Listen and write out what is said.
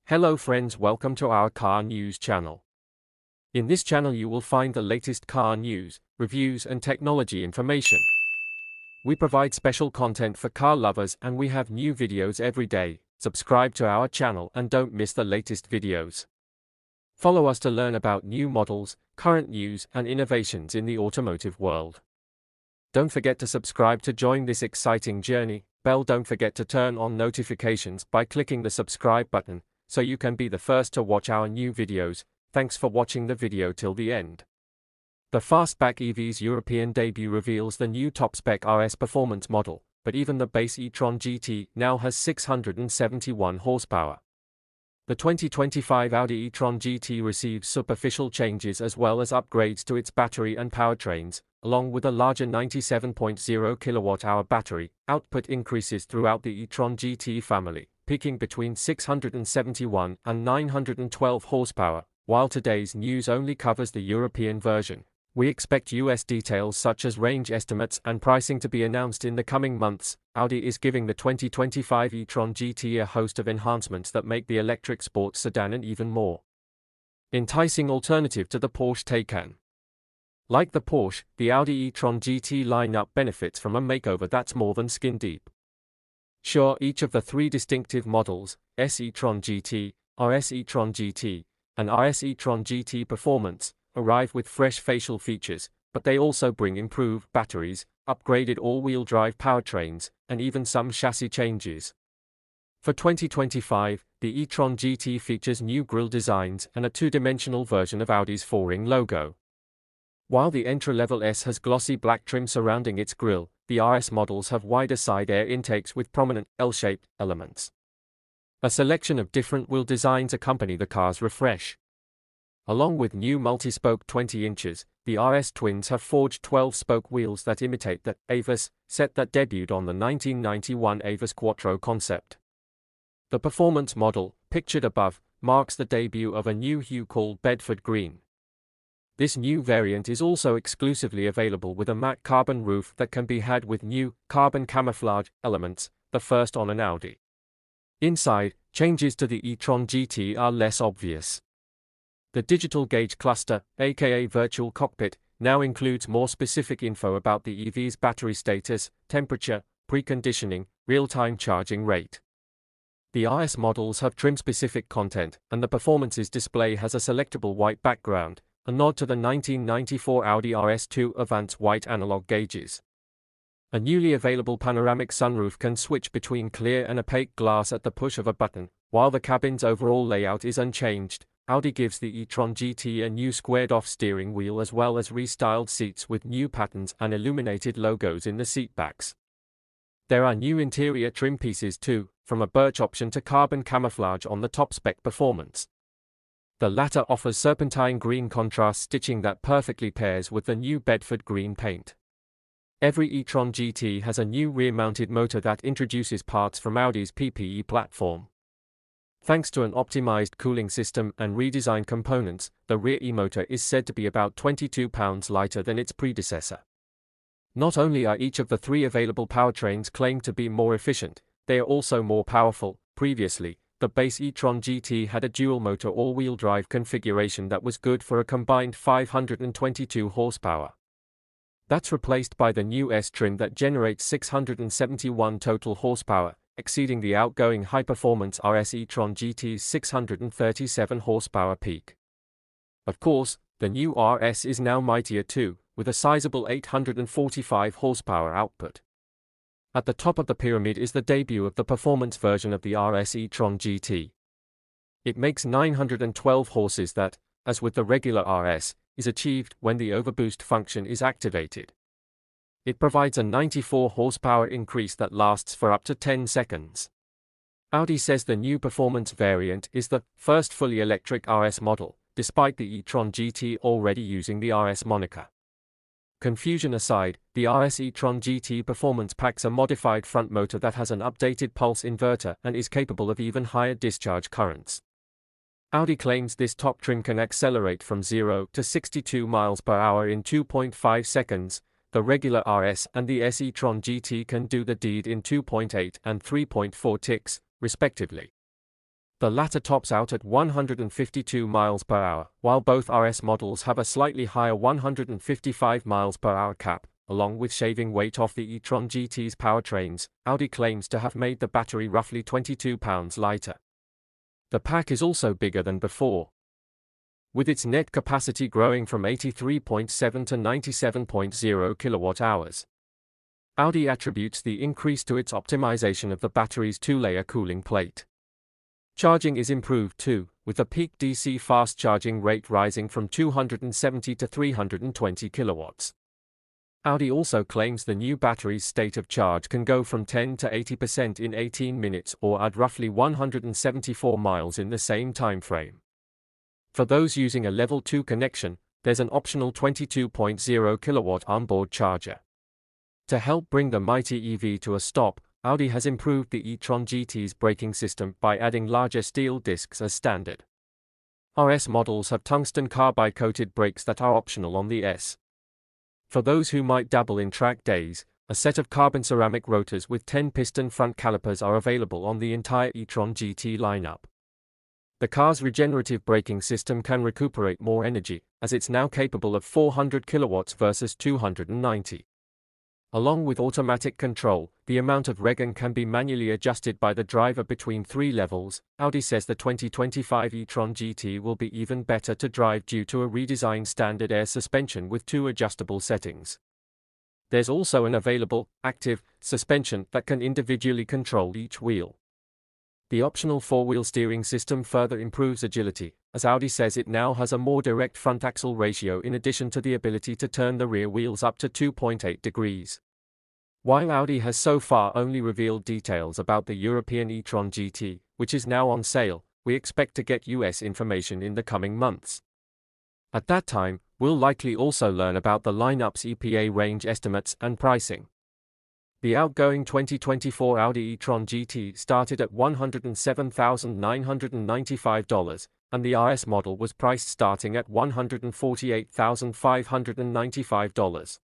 Hello friends, welcome to our car news channel. In this channel you will find the latest car news, reviews and technology information. We provide special content for car lovers and we have new videos every day. Subscribe to our channel and don't miss the latest videos. Follow us to learn about new models, current news and innovations in the automotive world. Don't forget to subscribe to join this exciting journey. Don't forget to turn on notifications by clicking the subscribe button, so you can be the first to watch our new videos. Thanks for watching the video till the end. The Fastback EV's European debut reveals the new top-spec RS performance model, but even the base e-tron GT now has 671 horsepower. The 2025 Audi e-tron GT receives superficial changes as well as upgrades to its battery and powertrains, along with a larger 97.0 kWh battery. Output increases throughout the e-tron GT family, peaking between 671 and 912 horsepower. While today's news only covers the European version, we expect US details such as range estimates and pricing to be announced in the coming months. Audi is giving the 2025 e-tron GT a host of enhancements that make the electric sports sedan an even more enticing alternative to the Porsche Taycan. Like the Porsche, the Audi e-tron GT lineup benefits from a makeover that's more than skin deep. Sure, each of the three distinctive models, S e-tron GT, RS e-tron GT, and RS e-tron GT Performance, arrive with fresh facial features, but they also bring improved batteries, upgraded all-wheel drive powertrains, and even some chassis changes. For 2025, the e-tron GT features new grille designs and a two-dimensional version of Audi's four-ring logo. While the entry-level S has glossy black trim surrounding its grille, the RS models have wider side air intakes with prominent L-shaped elements. A selection of different wheel designs accompany the car's refresh. Along with new multi-spoke 20 inches, the RS twins have forged 12-spoke wheels that imitate the Avis set that debuted on the 1991 Avis Quattro concept. The performance model, pictured above, marks the debut of a new hue called Bedford Green. This new variant is also exclusively available with a matte carbon roof that can be had with new carbon camouflage elements, the first on an Audi. Inside, changes to the e-tron GT are less obvious. The digital gauge cluster, aka virtual cockpit, now includes more specific info about the EV's battery status, temperature, preconditioning, real-time charging rate. The RS models have trim-specific content, and the Performance's display has a selectable white background, a nod to the 1994 Audi RS2 Avance white analog gauges. A newly available panoramic sunroof can switch between clear and opaque glass at the push of a button. While the cabin's overall layout is unchanged, Audi gives the e-tron GT a new squared-off steering wheel as well as restyled seats with new patterns and illuminated logos in the seatbacks. There are new interior trim pieces too, from a birch option to carbon camouflage on the top-spec Performance. The latter offers serpentine green contrast stitching that perfectly pairs with the new Bedford Green paint. Every e-tron GT has a new rear-mounted motor that introduces parts from Audi's PPE platform. Thanks to an optimized cooling system and redesigned components, the rear e-motor is said to be about 22 pounds lighter than its predecessor. Not only are each of the three available powertrains claimed to be more efficient, they are also more powerful. Previously, the base e-tron GT had a dual-motor all-wheel drive configuration that was good for a combined 522 horsepower. That's replaced by the new S trim that generates 671 total horsepower, exceeding the outgoing high-performance RS e-tron GT's 637 horsepower peak. Of course, the new RS is now mightier too, with a sizable 845 horsepower output. At the top of the pyramid is the debut of the performance version of the RS e-tron GT. It makes 912 horses that, as with the regular RS, is achieved when the overboost function is activated. It provides a 94 horsepower increase that lasts for up to 10 seconds. Audi says the new performance variant is the first fully electric RS model, despite the e-tron GT already using the RS moniker. Confusion aside, the RS e-tron GT Performance packs a modified front motor that has an updated pulse inverter and is capable of even higher discharge currents. Audi claims this top trim can accelerate from 0 to 62 miles per hour in 2.5 seconds. The regular RS and the S e-tron GT can do the deed in 2.8 and 3.4 ticks, respectively. The latter tops out at 152 miles per hour, while both RS models have a slightly higher 155 miles per hour cap. Along with shaving weight off the e-tron GT's powertrains, Audi claims to have made the battery roughly 22 pounds lighter. The pack is also bigger than before, with its net capacity growing from 83.7 to 97.0 kilowatt-hours. Audi attributes the increase to its optimization of the battery's two-layer cooling plate. Charging is improved too, with the peak DC fast charging rate rising from 270 to 320 kilowatts. Audi also claims the new battery's state of charge can go from 10 to 80% in 18 minutes or at roughly 174 miles in the same time frame. For those using a Level 2 connection, there's an optional 22.0 kilowatt onboard charger. To help bring the mighty EV to a stop, Audi has improved the e-tron GT's braking system by adding larger steel discs as standard. RS models have tungsten carbide-coated brakes that are optional on the S. For those who might dabble in track days, a set of carbon ceramic rotors with 10-piston front calipers are available on the entire e-tron GT lineup. The car's regenerative braking system can recuperate more energy, as it's now capable of 400 kilowatts versus 290. Along with automatic control, the amount of regen can be manually adjusted by the driver between 3 levels. Audi says the 2025 e-tron GT will be even better to drive due to a redesigned standard air suspension with 2 adjustable settings. There's also an available, active, suspension that can individually control each wheel. The optional 4-wheel steering system further improves agility, as Audi says it now has a more direct front axle ratio in addition to the ability to turn the rear wheels up to 2.8 degrees. While Audi has so far only revealed details about the European e-tron GT, which is now on sale, we expect to get US information in the coming months. At that time, we'll likely also learn about the lineup's EPA range estimates and pricing. The outgoing 2024 Audi e-tron GT started at $107,995, and the RS model was priced starting at $148,595.